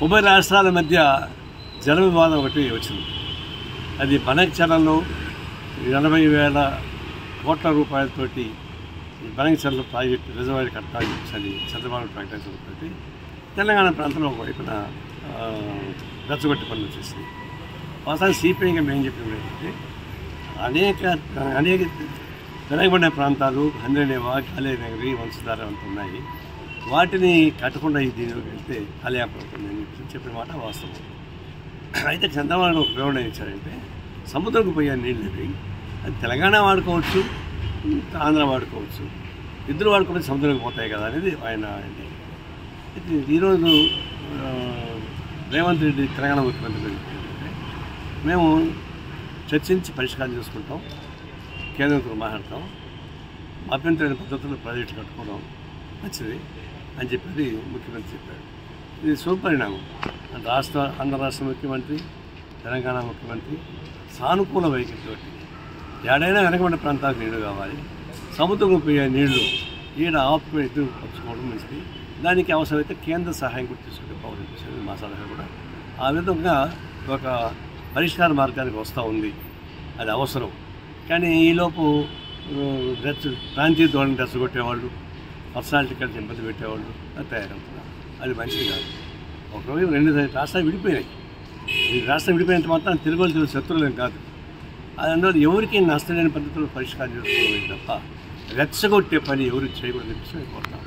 ఉభయ రాష్ట్రాల మధ్య జల వివాదం ఒకటి వచ్చింది. అది బనకచర్లలో 80,000 కోట్ల రూపాయలతోటి బనకచర్ల ప్రాజెక్టు రిజర్వాయర్ కట్టాలని చంద్రబాబు ప్రకటించడంతో తెలంగాణ ప్రాంతంలో ఒకవైపున రెచ్చగొట్టి పనులు వచ్చేసింది. వాస్తవానికి సిపిఐగా మేము చెప్పింది ఏంటంటే అనేక వెనకబడిన ప్రాంతాలు హంద్రేనేవా, కాళేనగరి, వంశధార అంత ఉన్నాయి. వాటిని కట్టకుండా దీనిలోకి వెళ్తే కాలయాపడుతుంది అని చెప్పిన మాట వాస్తవం. అయితే చంద్రబాబు ఒక ప్రయోజనం ఇచ్చారంటే సముద్రంకు పోయే నీళ్ళు అవి అది తెలంగాణ వాడుకోవచ్చు, ఆంధ్ర వాడుకోవచ్చు, ఇద్దరు వాడుకుంటే సముద్రంకి పోతాయి కదా అనేది ఆయన. ఈరోజు రేవంత్ రెడ్డి తెలంగాణ ముఖ్యమంత్రి ఏంటంటే మేము చర్చించి పరిష్కారం చేసుకుంటాం, కేంద్రంతో మాట్లాడతాం, అభ్యంతరమైన పద్ధతుల్లో ప్రాజెక్టు కట్టుకోవడం మంచిది అని చెప్పి ముఖ్యమంత్రి చెప్పాడు. ఇది శుభపరిణామం. ఆంధ్ర రాష్ట్ర ముఖ్యమంత్రి, తెలంగాణ ముఖ్యమంత్రి సానుకూల వైఖరితో ఏడైనా వెనకబడిన ప్రాంతాలకు నీళ్లు కావాలి, సముద్రం పోయే నీళ్లు ఈడ ఆపుకొని ఎదురు పరుచుకోవడం మంచిది, దానికి అవసరమైతే కేంద్ర సహాయం కూడా తీసుకుంటే బాగుంటుంది మా సలహా కూడా. ఆ విధంగా ఒక పరిష్కార మార్గానికి వస్తూ ఉంది. అది అవసరం. కానీ ఈలోపు ప్రాంతీయ ధోరణి రెచ్చగొట్టేవాళ్ళు, పర్సనాలిటీ కలిసి ఇబ్బంది పెట్టేవాళ్ళు అది తయారవుతున్నారు. అది మంచిది కాదు. ఒకరోజు 2 రాష్ట్రాలు విడిపోయినాయి. ఈ రాష్ట్రం విడిపోయినంత మాత్రం తెలుగు శత్రువులేం కాదు. అది అందువల్ల ఎవరికి నష్టం లేని పద్ధతిలో పరిష్కారం చేసుకోవాలి తప్ప రెచ్చగొట్టే పని ఎవరు చేయకూడదు చెప్పి కోరుతాం.